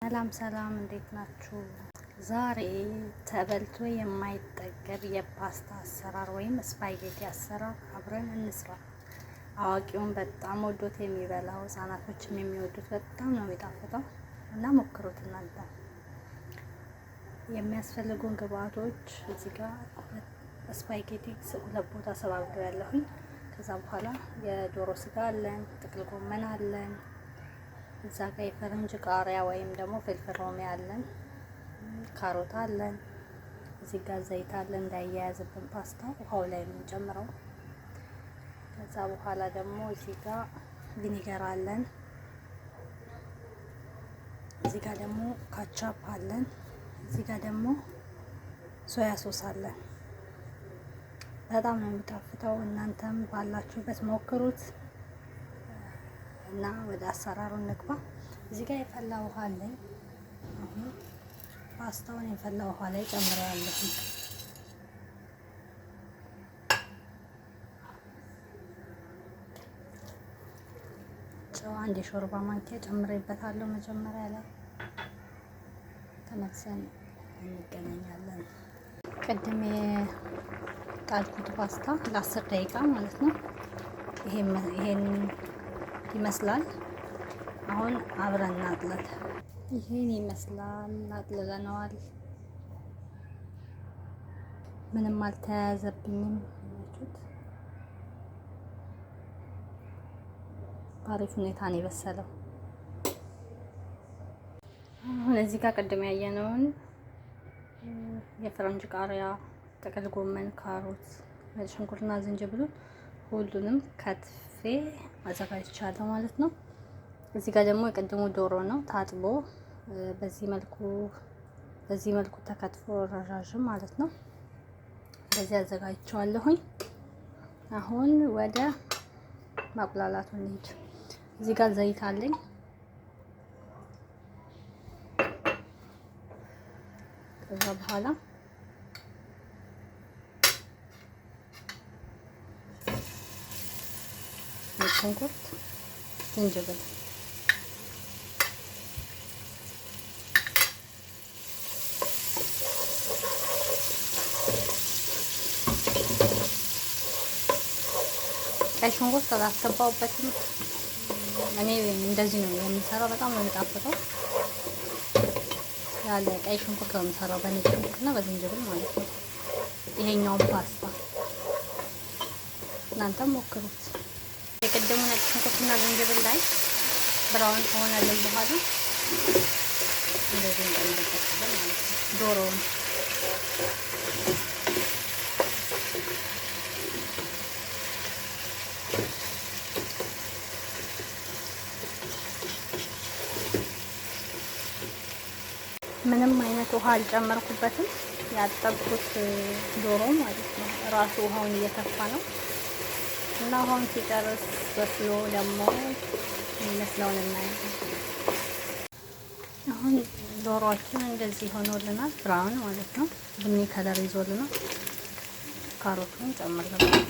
ሰላም ሰላም፣ እንዴት ናችሁ? ዛሬ ተበልቶ የማይጠገብ የፓስታ አሰራር ወይም ስፓጌቲ አሰራር አብረን እንስራ። አዋቂውን በጣም ወዶት የሚበላው፣ ህጻናቶችም የሚወዱት በጣም ነው የሚጣፍጠው እና ሞክሩት እናንተ። የሚያስፈልጉን ግብአቶች እዚህ ጋር ስፓጌቲ ሁለት ቦታ ሰባብሬ ያለሁኝ። ከዛ በኋላ የዶሮ ስጋ አለን፣ ጥቅል ጎመን አለን፣ እዛ ጋር የፈረንጅ ቃሪያ ወይም ደግሞ ፍልፍል ሮሚ አለን፣ ካሮት አለን፣ እዚህ ጋር ዘይት አለን እንዳያያዝብን ፓስታው ውሃው ላይ የምንጨምረው። ከዛ በኋላ ደግሞ እዚህ ጋር ቪኒገር አለን፣ እዚህ ጋር ደግሞ ካቻፕ አለን፣ እዚህ ጋር ደግሞ ሶያ ሶስ አለን። በጣም ነው የሚጣፍጠው። እናንተም ባላችሁበት ሞክሩት እና ወደ አሰራሩ እንግባ። እዚህ ጋር የፈላ ውሃ አለኝ። አሁን ፓስታውን የፈላ ውሃ ላይ ጨምሬያለሁ። ጨው አንድ የሾርባ ማንኪያ ጨምሬበታለሁ መጀመሪያ ላይ። ተመልሰን እንገናኛለን። ቅድም የጣልኩት ፓስታ ለ10 ደቂቃ ማለት ነው። ይሄን ይመስላል። አሁን አብረን እናጥለል። ይሄን ይመስላል። አጥልለነዋል። ምንም አልተያያዘብኝም። በአሪፍ ሁኔታ ነው የበሰለው። አሁን እዚህ ጋር ቅድም ያየነውን የፈረንጅ ቃሪያ፣ ጥቅል ጎመን፣ ካሮት፣ ነጭ ሽንኩርትና ዝንጅብል ሁሉንም ከትፌ አዘጋጅቻለሁ ማለት ነው። እዚህ ጋር ደግሞ የቀድሞ ዶሮ ነው ታጥቦ በዚህ መልኩ ተከትፎ ረዣዥም ማለት ነው። በዚህ አዘጋጅቼዋለሁኝ። አሁን ወደ ማቁላላቱ እንሂድ። እዚህ ጋር ዘይት አለኝ። ከዛ በኋላ ሽንኩርት፣ ዝንጅብል፣ ቀይ ሽንኩርት አላስገባሁበትም። እኔ እንደዚህ ነው የምሰራው። በጣም ነው የሚጣፍጠው። ያለ ቀይ ሽንኩርት ነው የምሰራው በነጭ ሽንኩርትና በዝንጅብል ማለት ነው። ይሄኛውን ፓስታ እናንተም ሞክሩት። የቀደሙ ነጭ ሽንኩርትና ዝንጅብል ላይ ብራውን ከሆነልን በኋላ እንደዚህ እንጨምርበታለን ማለት ነው። ዶሮውን ምንም አይነት ውሃ አልጨመርኩበትም። ያጠብኩት ዶሮ ማለት ነው ራሱ ውሃውን እየተፋ ነው እና አሁን ሲጨርስ በስሎ ደግሞ የሚመስለውን እናያለን። አሁን ዶሮአችን እንደዚህ ሆኖልናል፣ ብራውን ማለት ነው፣ ቡኒ ከለር ይዞልናል። ካሮቱን ጨምረናል።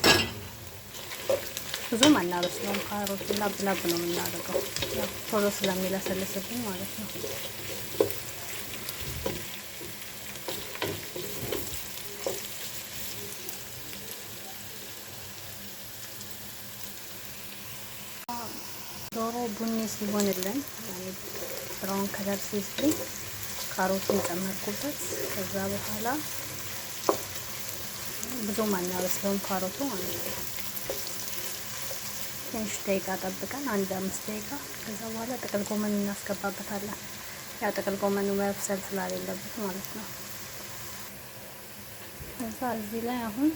ብዙም አናበስለውም። ካሮቱን ላብ ላብ ነው የምናደርገው ቶሎ ስለሚለሰልስብኝ ማለት ነው። ዶሮ ቡኒ ሲሆንልን ብራውን ከለር ሲይዝልኝ ካሮቱን ጨመርኩበት። ከዛ በኋላ ብዙም አናበስለውም ካሮቱ ማለት ነው። ትንሽ ደቂቃ ጠብቀን 5 ደቂቃ። ከዛ በኋላ ጥቅል ጎመን እናስገባበታለን። ያው ጥቅል ጎመኑ መብሰል ስላሌለበት ማለት ነው። ከዛ እዚህ ላይ አሁን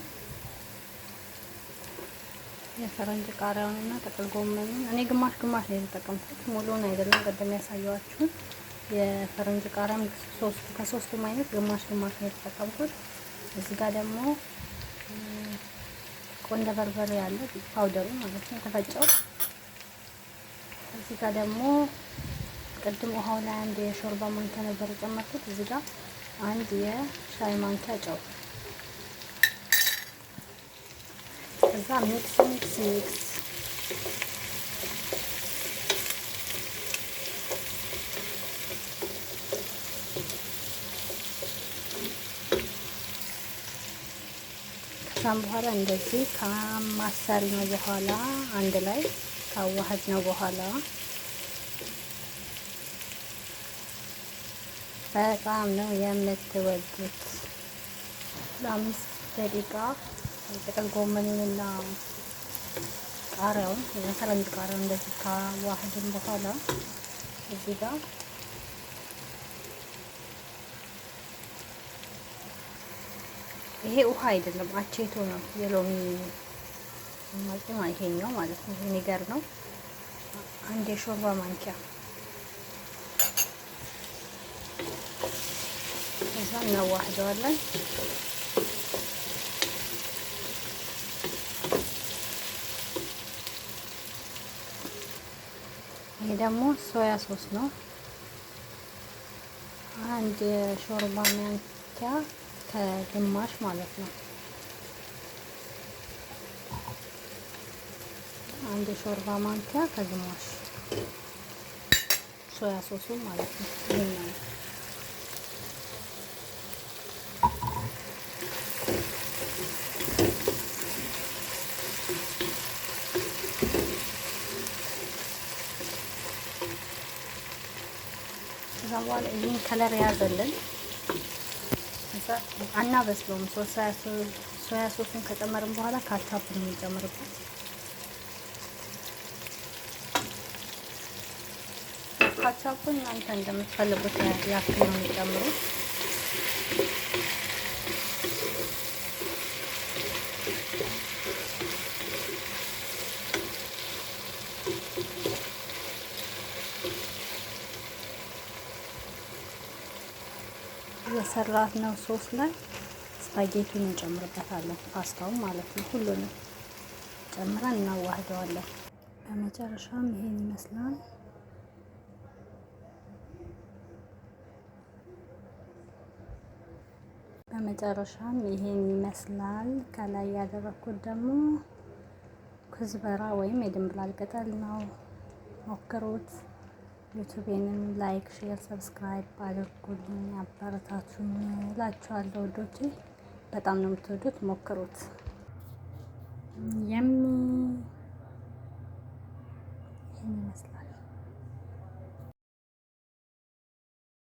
የፈረንጅ ቃሪያውን እና ጥቅል ጎመኑን እኔ ግማሽ ግማሽ ነው የተጠቀምኩት፣ ሙሉውን አይደለም። ቀደም ያሳየዋችሁን የፈረንጅ ቃሪያም ከሶስቱም አይነት ግማሽ ግማሽ ነው የተጠቀምኩት። እዚህ ጋር ደግሞ ቆንደ በርበሬ ያለ ፓውደሩ ማለት ነው የተፈጨው። እዚህ ጋር ደግሞ ቅድም ውሃው ላይ አንድ የሾርባ ማንኪያ ነበር የጨመርኩት። እዚህ ጋር አንድ የሻይ ማንኪያ ጨው። ከዛ ሚክስ ከዛም በኋላ እንደዚህ ከማሰል ነው በኋላ አንድ ላይ ካዋህድ ነው በኋላ በጣም ነው የምትወዱት። ለአምስት ደቂቃ ጥቅል ጎመኑንና ቃሪያውን የፈረንጅ ቃሪያውን እንደዚህ ካዋህድን በኋላ እዚህ ጋር ይሄ ውሃ አይደለም፣ አቼቶ ነው። የሎሚ ማጥማ ይሄኛው ማለት ነው። ቪኒገር ነው። አንድ የሾርባ ማንኪያ እዛ እናዋህደዋለን። ይሄ ደግሞ ሶያ ሶስ ነው። አንድ የሾርባ ማንኪያ ከግማሽ ማለት ነው። አንድ የሾርባ ማንኪያ ከግማሽ ሶያ ሶሱ ማለት ነው። ይሄኛው ከዛ በኋላ ይሄን ከለር ያዘልን። አናበስለውም። ሶያ ሶሱን ከጨመርን በኋላ ካቻፕ ነው የሚጨምርበት። ካቻፑን እናንተ እንደምትፈልጉት ያክል ነው የሚጨምሩት። የሰራት ነው ሶስ ላይ ስፓጌቲውን እንጨምርበታለን። ፓስታውን ማለት ነው። ሁሉንም ጨምረን እናዋህደዋለን። በመጨረሻም ይሄን ይመስላል። ከላይ ያደረኩት ደግሞ ኩዝበራ ወይም የድንብላል ቅጠል ነው። ሞክሩት። ዩቲዩቤንም ላይክ፣ ሼር፣ ሰብስክራይብ አድርጉልኝ፣ አበረታቱኝ እላችኋለሁ ውዶቼ። በጣም ነው የምትወዱት። ሞክሩት። ይሄን ይመስላል።